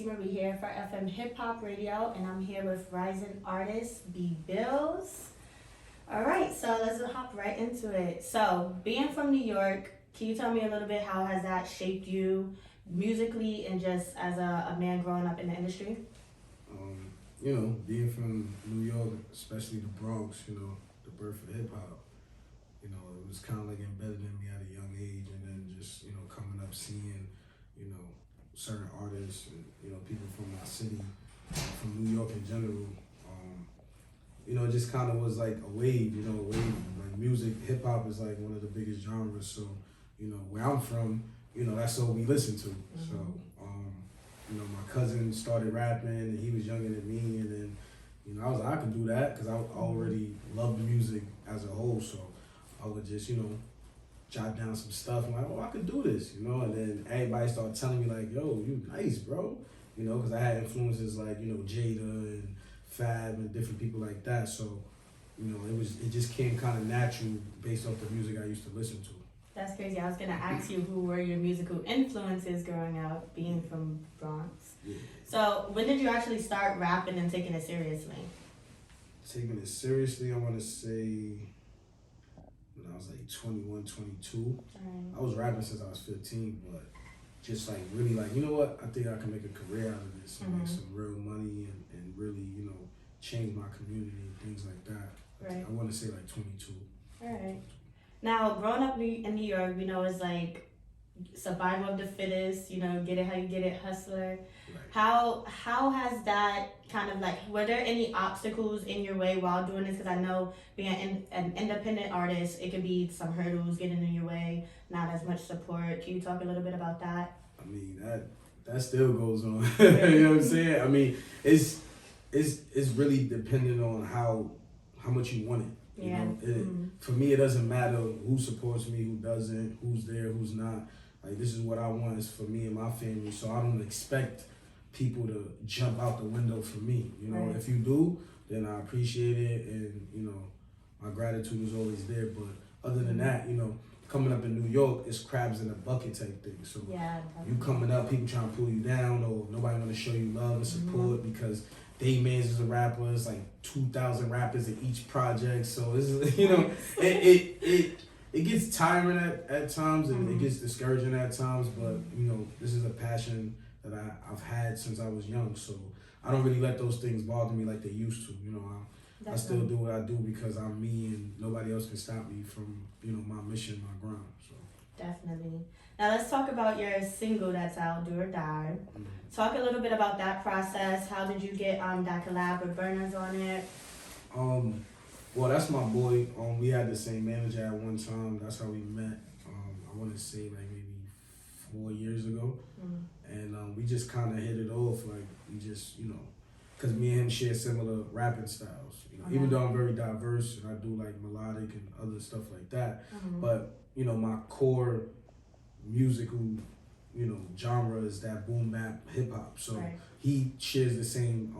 Tracy Marie here for FM Hip Hop Radio, and I'm here with rising artist BBillz. All right, so let's hop right into it. So, being from New York, can you tell me a little bit how has that shaped you musically and just as a man growing up in the industry? Being from New York, especially the Bronx, the birth of hip hop, it was kind of like embedded in me at a young age, and then just, coming up seeing, certain artists, and, people from my city, from New York in general, it just kind of was like a wave, like music, hip hop is like one of the biggest genres, so, where I'm from, that's all we listen to, so, my cousin started rapping, and he was younger than me, and then, I was like, I can do that, because I already loved music as a whole, so I would just, jot down some stuff. I'm like, oh, I could do this, and then everybody started telling me like, yo, you nice, bro, because I had influences like, Jada and Fab and different people like that. So, it just came kind of natural based off the music I used to listen to. That's crazy. I was gonna ask you who were your musical influences growing up, being from Bronx. Yeah. So when did you actually start rapping and taking it seriously? Taking it seriously, I want to say when I was like 21, 22. Right. I was rapping since I was 15, but just like really like, you know what? I think I can make a career out of this and make some real money and really, change my community and things like that. Right. I want to say like 22. All right. Now, growing up in New York, we know it's like survival of the fittest, get it how you get it, hustler. Right. How has that kind of like, were there any obstacles in your way while doing this? Because I know being an independent artist, it could be some hurdles getting in your way, not as much support. Can you talk a little bit about that? I mean, that still goes on. You know what I'm saying? I mean, it's really dependent on how much you want it. Yeah. For me, it doesn't matter who supports me, who doesn't, who's there, who's not. Like, this is what I want is for me and my family, so I don't expect people to jump out the window for me. Right. If you do, then I appreciate it, and my gratitude is always there. But other than that, coming up in New York, it's crabs in a bucket type thing. So yeah, you coming up, people trying to pull you down, or nobody want to show you love and support because they mans is a rapper. It's like 2,000 rappers in each project, so it's it gets tiring at times, and it gets discouraging at times. But this is a passion that I've had since I was young, so I don't really let those things bother me like they used to. I still do what I do because I'm me, and nobody else can stop me from my mission, my grind. So definitely. Now let's talk about your single that's out, Do or Die. Talk a little bit about that process. How did you get that collab with Burners on it? Well, that's my boy. We had the same manager at one time. That's how we met. I want to say like maybe 4 years ago, and we just kind of hit it off. Like we just, because me and him share similar rapping styles. Even though I'm very diverse and I do like melodic and other stuff like that, but my core musical, genre is that boom bap hip hop. So he shares the same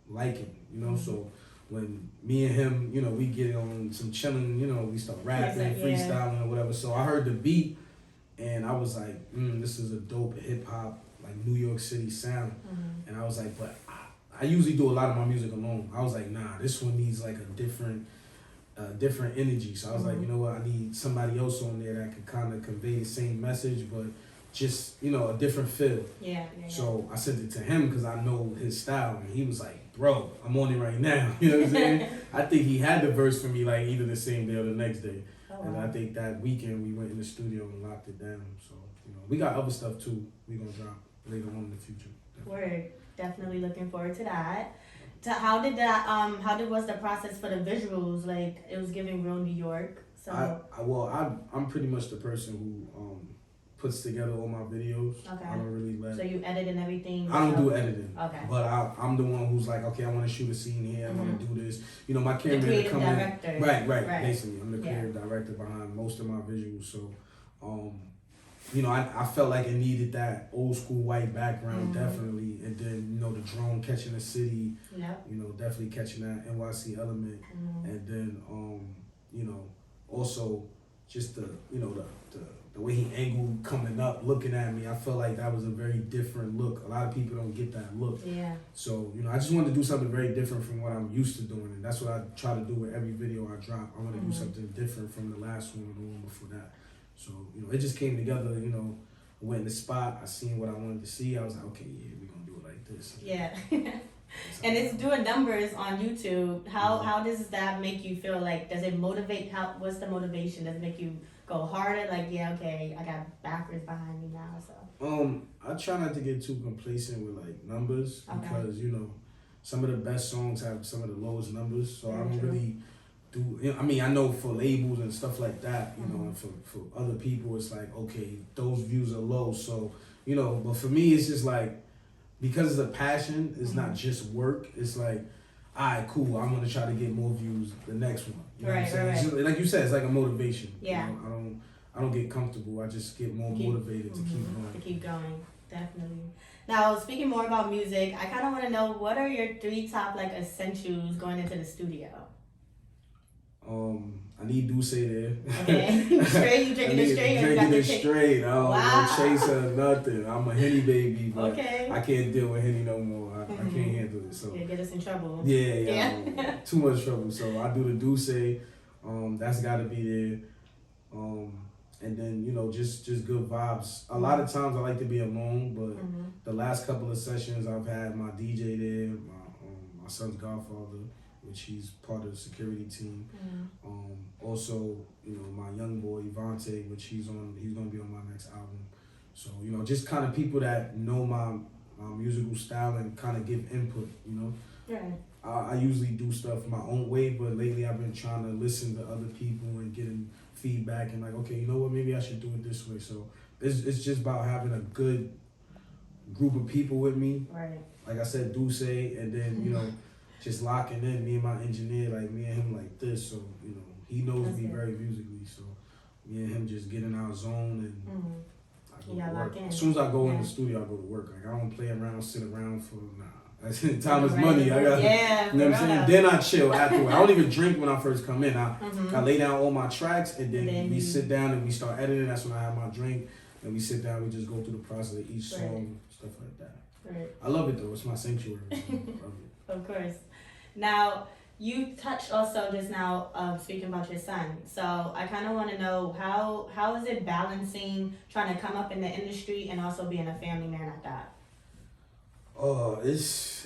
liking, So when me and him, we get on some chilling, we start rapping, freestyling or whatever. So I heard the beat and I was like, this is a dope hip hop, like New York City sound. And I was like, but I usually do a lot of my music alone. I was like, nah, this one needs like a different energy. So I was like, you know what, I need somebody else on there that can kind of convey the same message, but just, a different feel. Yeah. So I sent it to him because I know his style, and he was like, bro, I'm on it right now. You know what I'm saying? I think he had the verse for me like either the same day or the next day. And I think that weekend we went in the studio and locked it down. So, we got other stuff too we gonna drop later on in the future. Word. Definitely looking forward to that. How was the process for the visuals? Like, it was giving real New York. So I'm pretty much the person who puts together all my videos. Okay. I don't really So you edit and everything? I don't do editing. Okay. But I'm the one who's like, okay, I want to shoot a scene here. I want to do this. My cameraman the creative come director. in. Right. Basically, I'm the creative director behind most of my visuals. So, I felt like it needed that old school white background, definitely. And then, the drone catching the city, definitely catching that NYC element. And then, also just the the way he angled coming up, looking at me, I felt like that was a very different look. A lot of people don't get that look. Yeah. So, I just wanted to do something very different from what I'm used to doing. And that's what I try to do with every video I drop. I want to do something different from the last one or the one before that. So, it just came together, I went in the spot, I seen what I wanted to see. I was like, okay, yeah, we're going to do it like this. Yeah. And it's doing numbers on YouTube. How does that make you feel? Like, does it motivate? What's the motivation? Does it make you go harder? Like, yeah, okay, I got backers behind me now. So. I try not to get too complacent with like numbers because some of the best songs have some of the lowest numbers. So I don't really do. I mean, I know for labels and stuff like that, and for other people, it's like okay, those views are low. So but for me, it's just like. Because it's a passion, it's not just work. It's like, all right, cool. I'm gonna try to get more views the next one. You know what I'm saying? Right. Just, like you said, it's like a motivation. Yeah. I don't get comfortable. I just get more motivated to keep going. To keep going, definitely. Now, speaking more about music, I kind of want to know what are your 3 top like essentials going into the studio? I need Duce there. Okay, straight. You drinking it straight? Drinking it straight. I Wow. don't chase her nothing. I'm a Henny baby, but okay. I can't deal with Henny no more. I can't handle it. So yeah, get us in trouble. Yeah. Too much trouble. So I do the Duce. That's got to be there. And then just good vibes. A lot of times I like to be alone, but the last couple of sessions I've had my DJ there, my son's godfather, which he's part of the security team. Also, my young boy Vontae, which he's gonna be on my next album. So just kind of people that know my musical style and kind of give input. Right. I usually do stuff my own way, but lately I've been trying to listen to other people and getting feedback and like, okay, you know what, maybe I should do it this way. So it's just about having a good group of people with me. Right. Like I said, Duce, and then just locking in me and my engineer, like me and him like this. So he knows me very musically. So me and him just get in our zone and I go to work. As soon as I go in the studio, I go to work. Like I don't play around, sit around for time is money. I got, you know what I'm saying? Then I chill afterward. I don't even drink when I first come in. I lay down all my tracks and then we sit down and we start editing. That's when I have my drink and we sit down. We just go through the process of each song, stuff like that. Right. I love it though. It's my sanctuary. I love it. Of course. Now, you touched also just now speaking about your son. So I kind of want to know how is it balancing trying to come up in the industry and also being a family man at that? It's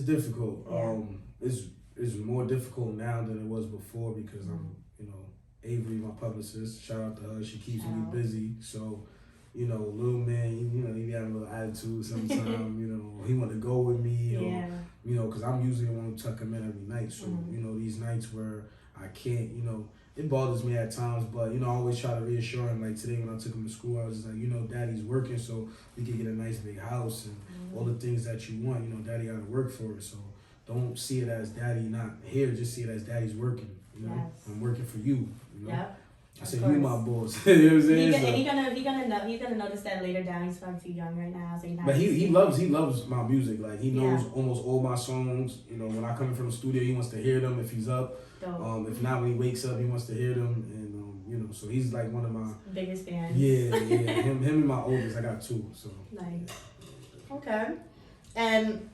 difficult. Yeah. It's more difficult now than it was before because I'm, Avery, my publicist. Shout out to her. She keeps me busy. So, little man, he be having a little attitude sometimes. He want to go with me. Or, because I'm usually the one who tuck him in every night. So, these nights where I can't, it bothers me at times, but I always try to reassure him. Like today when I took him to school, I was just like, Daddy's working, so we can get a nice big house and all the things that you want. Daddy got to work for it, so don't see it as Daddy not here. Just see it as Daddy's working. Yes. I'm working for you. Yep. I said, you my boss. You know what I'm saying? He's gonna notice that later down. He's probably too young right now, so but he loves my music. Like he knows almost all my songs. When I come in from the studio, he wants to hear them if he's up. If not, when he wakes up, he wants to hear them, and so he's like one of my biggest fans. Yeah. him and my oldest. I got 2. So nice. Okay. And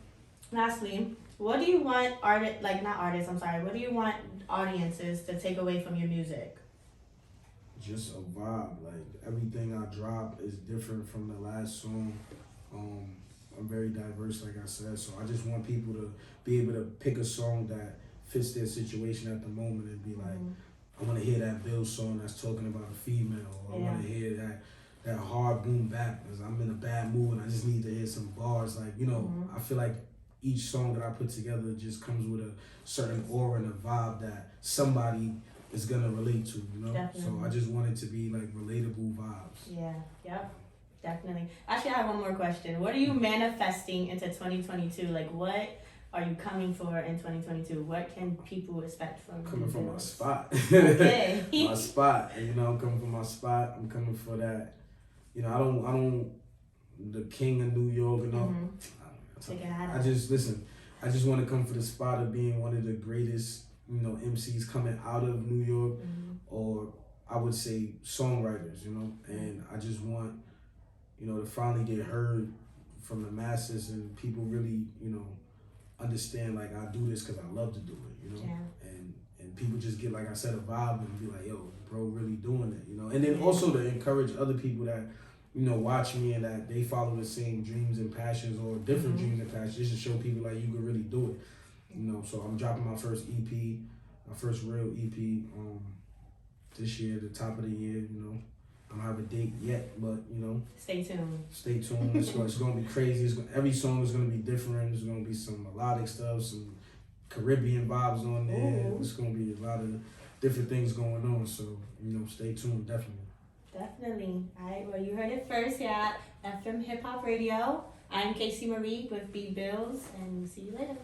lastly, what do you want what do you want audiences to take away from your music? Just a vibe. Like everything I drop is different from the last song. I'm very diverse, like I said, so I just want people to be able to pick a song that fits their situation at the moment and be like, I want to hear that BBillz song that's talking about a female, or I want to hear that hard boom bap because I'm in a bad mood and I just need to hear some bars. Like, I feel like each song that I put together just comes with a certain aura and a vibe that somebody is gonna relate to, Definitely. So I just want it to be like relatable vibes. Yeah, yep, definitely. Actually, I have one more question. What are you manifesting into 2022? Like, what are you coming for in 2022? What can people expect from you? Coming from my spot. Okay. My spot. I'm coming from my spot. I'm coming for that. I don't the king of New York and all. I just want to come for the spot of being one of the greatest, MCs coming out of New York, or I would say songwriters, you know, and I just want, you know, to finally get heard from the masses and people really, you know, understand like I do this because I love to do it, you know, and people just get, like I said, a vibe and be like, yo, bro, really doing it, you know, and then also to encourage other people that, you know, watch me and that they follow the same dreams and passions or different dreams and passions, just to show people like you can really do it, you know. So I'm dropping my first EP, my first real EP, this year, the top of the year, you know. I don't have a date yet, but you know. Stay tuned. Stay tuned. It's gonna be crazy. Every song is gonna be different. There's gonna be some melodic stuff, some Caribbean vibes on there. Ooh. It's gonna be a lot of different things going on. So you know, stay tuned. Definitely. Definitely. All right. Well, you heard it first here at FM Hip Hop Radio. I'm Casey Marie with BBillz, and see you later.